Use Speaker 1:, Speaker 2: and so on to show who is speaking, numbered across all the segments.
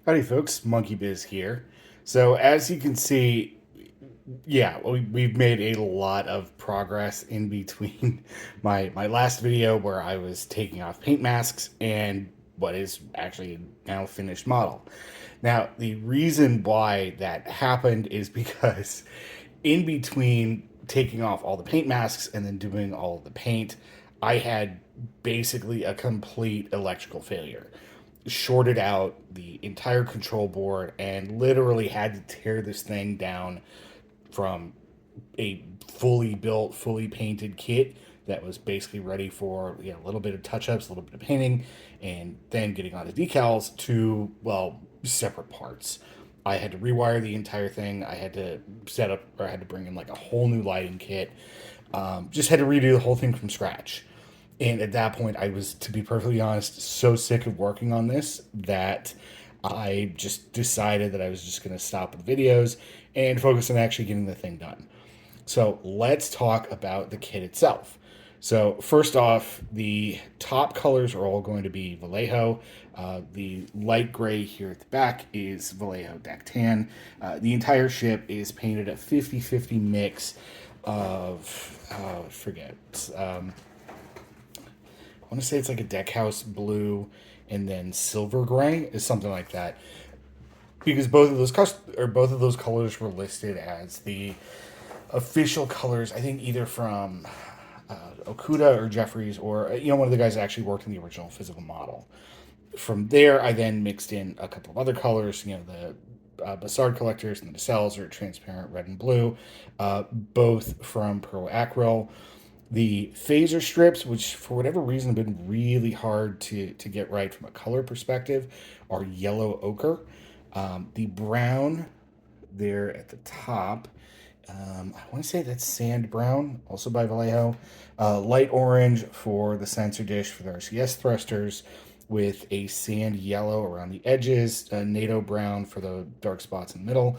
Speaker 1: Howdy, folks. Monkey Biz here. So, as you can see, yeah, we've made a lot of progress in between my last video where I was taking off paint masks and what is actually a now finished model. Now, the reason why that happened is because in between taking off all the paint masks and then doing all of the paint, I had basically a complete electrical failure. Shorted out the entire control board and literally had to tear this thing down from a fully built, fully painted kit that was basically ready for a little bit of touch-ups, a little bit of painting, and then getting on the decals to, well, separate parts. I had to rewire the entire thing. I had to set up, or I had to bring in like a whole new lighting kit. Just had to redo the whole thing from scratch. And at that point, I was, to be perfectly honest, so sick of working on this that I just decided that I was just going to stop with videos and focus on actually getting the thing done. So let's talk about the kit itself. So first off, the top colors are all going to be Vallejo. The light gray here at the back is Vallejo Deck Tan. The entire ship is painted a 50-50 mix of, I forget, I want to say it's like a deckhouse blue and then silver gray is something like that. Because both of those colors were listed as the official colors. I think either from Okuda or Jeffries or one of the guys that actually worked in the original physical model. From there, I then mixed in a couple of other colors. The Bassard collectors and the nacelles are transparent red and blue, both from Pro Acryl. The phaser strips, which for whatever reason have been really hard to get right from a color perspective, are yellow ochre. The brown there at the top, I want to say that's sand brown, also by Vallejo. Light orange for the sensor dish for the RCS thrusters, with a sand yellow around the edges, a NATO brown for the dark spots in the middle,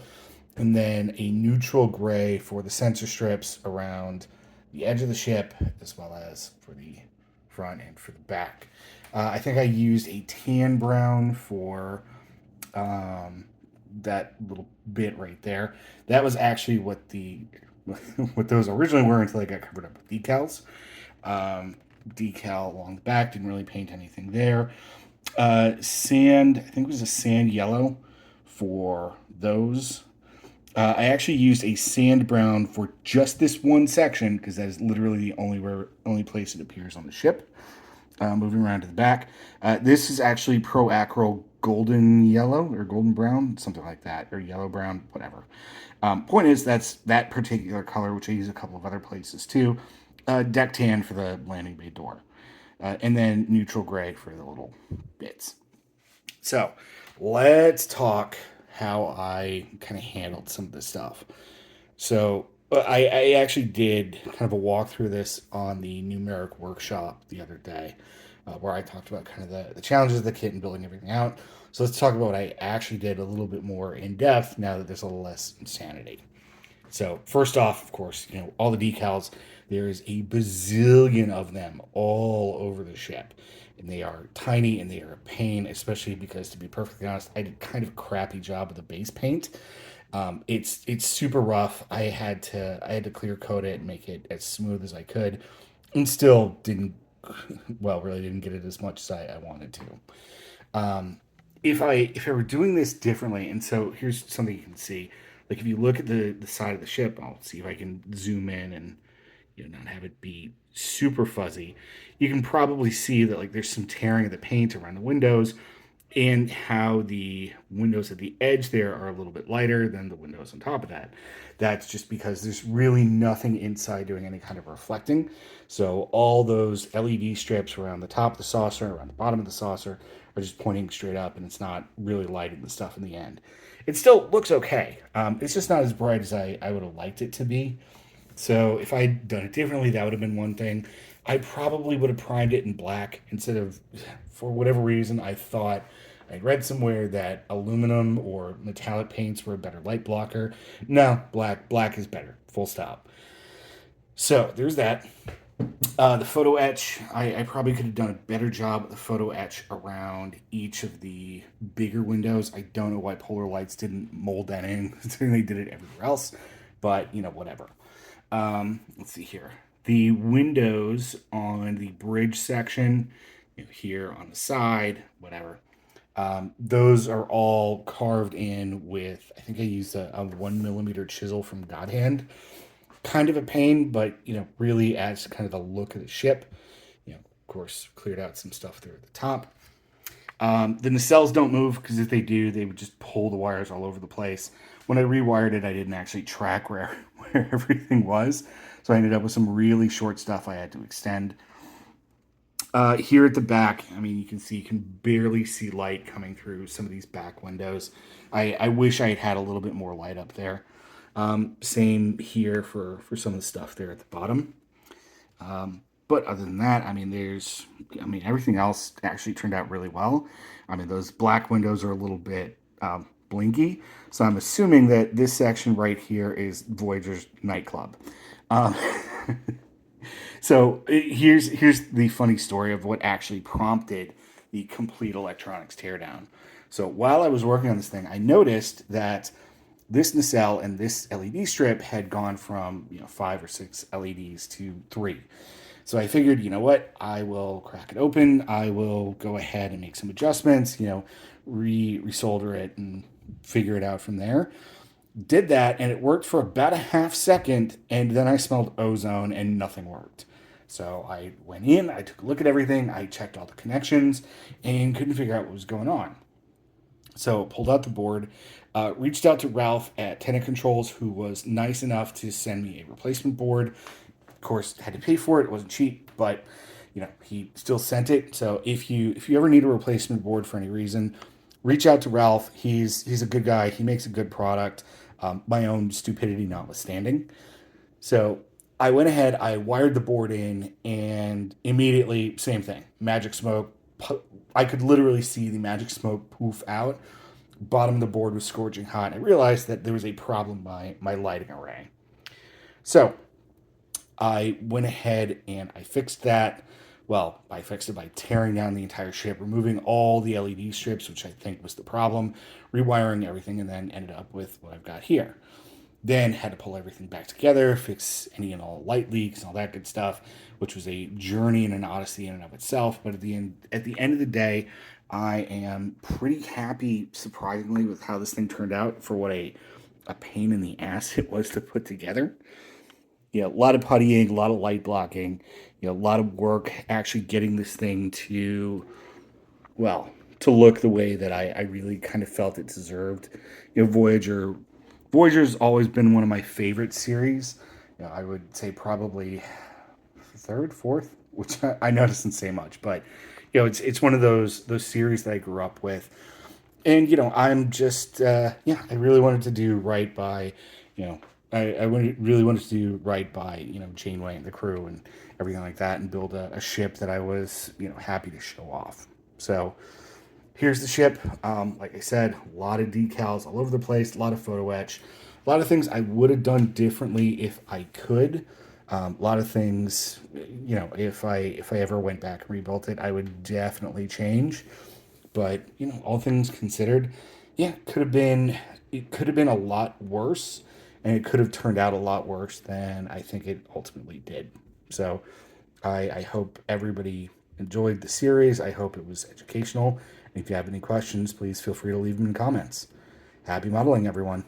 Speaker 1: and then a neutral gray for the sensor strips around the edge of the ship, as well as for the front and for the back. I think I used a tan brown for that little bit right there. That was actually what the what those originally were until they got covered up with decals. Decal along the back, didn't really paint anything there. Sand, I think it was a sand yellow for those. I actually used a sand brown for just this one section because that is literally the only place it appears on the ship. Moving around to the back, this is actually Pro Acryl golden yellow or golden brown, something like that, or yellow brown, whatever. Point is, that's that particular color, which I use a couple of other places too. Deck tan for the landing bay door, and then neutral gray for the little bits. So let's talk how I kind of handled some of this stuff. So I actually did kind of a walkthrough of this on the numeric workshop the other day, where I talked about kind of the challenges of the kit and building everything out. So let's talk about what I actually did a little bit more in depth now that there's a little less insanity. So first off, of course, all the decals. There is a bazillion of them all over the ship, and they are tiny and they are a pain, especially because, to be perfectly honest, I did kind of a crappy job with the base paint. It's super rough. I had to clear coat it and make it as smooth as I could, and still didn't, well, really didn't get it as much as I wanted to. If I were doing this differently, and so here's something you can see. Like if you look at the side of the ship, I'll see if I can zoom in and not have it be super fuzzy. You can probably see that like there's some tearing of the paint around the windows, and how the windows at the edge there are a little bit lighter than the windows on top of that. That's just because there's really nothing inside doing any kind of reflecting. So all those LED strips around the top of the saucer, around the bottom of the saucer, are just pointing straight up, and it's not really lighting the stuff in the end. It still looks okay. It's just not as bright as I would have liked it to be. So if I'd done it differently, that would have been one thing. I probably would have primed it in black instead of, for whatever reason, I read somewhere that aluminum or metallic paints were a better light blocker. No, black is better. Full stop. So there's that. The photo etch, I probably could have done a better job with the photo etch around each of the bigger windows. I don't know why Polar Lights didn't mold that in. They did it everywhere else, but whatever. Let's see here. The windows on the bridge section, here on the side, whatever. Those are all carved in with, I think I used a 1 millimeter chisel from God Hand. Kind of a pain, but really adds to kind of the look of the ship. Of course, cleared out some stuff there at the top. The nacelles don't move because if they do, they would just pull the wires all over the place. When I rewired it, I didn't actually track where everything was, so I ended up with some really short stuff I had to extend. Here at the back, I mean, you can barely see light coming through some of these back windows. I wish I had had a little bit more light up there. Same here for some of the stuff there at the bottom. But other than that, everything else actually turned out really well. I mean, those black windows are a little bit blinky, so I'm assuming that this section right here is Voyager's nightclub. Um, so here's the funny story of what actually prompted the complete electronics teardown. So while I was working on this thing, I noticed that this nacelle and this LED strip had gone from 5 or 6 LEDs to 3. So I figured, you know what, I will crack it open. I will go ahead and make some adjustments, resolder it and figure it out from there. Did that, and it worked for about a half second, and then I smelled ozone, and nothing worked. So I went in, I took a look at everything, I checked all the connections, and couldn't figure out what was going on. So pulled out the board, reached out to Ralph at Tenant Controls, who was nice enough to send me a replacement board. Of course, had to pay for it. It wasn't cheap, but he still sent it. So if you ever need a replacement board for any reason, reach out to Ralph. He's a good guy. He makes a good product. My own stupidity notwithstanding. So I went ahead. I wired the board in, and immediately same thing. Magic smoke. I could literally see the magic smoke poof out. Bottom of the board was scorching hot. I realized that there was a problem by my lighting array. So I went ahead and I fixed that. Well, I fixed it by tearing down the entire ship, removing all the LED strips, which I think was the problem, rewiring everything, and then ended up with what I've got here. Then had to pull everything back together, fix any and all light leaks and all that good stuff, which was a journey and an odyssey in and of itself. But at the end of the day, I am pretty happy, surprisingly, with how this thing turned out for what a pain in the ass it was to put together. A lot of puttying, a lot of light blocking, a lot of work actually getting this thing to look the way that I really kind of felt it deserved. Voyager's always been one of my favorite series. I would say probably third, fourth, which I know doesn't say much, but it's one of those series that I grew up with, and I'm just I really wanted to do right by really wanted to do right by Janeway and the crew and everything like that, and build a ship that I was happy to show off. So here's the ship. Like I said, a lot of decals all over the place, a lot of photo etch, a lot of things I would have done differently if I could. A lot of things, if I ever went back and rebuilt it, I would definitely change. But all things considered, yeah, it could have been a lot worse, and it could have turned out a lot worse than I think it ultimately did. So I hope everybody enjoyed the series. I hope it was educational. And if you have any questions, please feel free to leave them in comments. Happy modeling, everyone.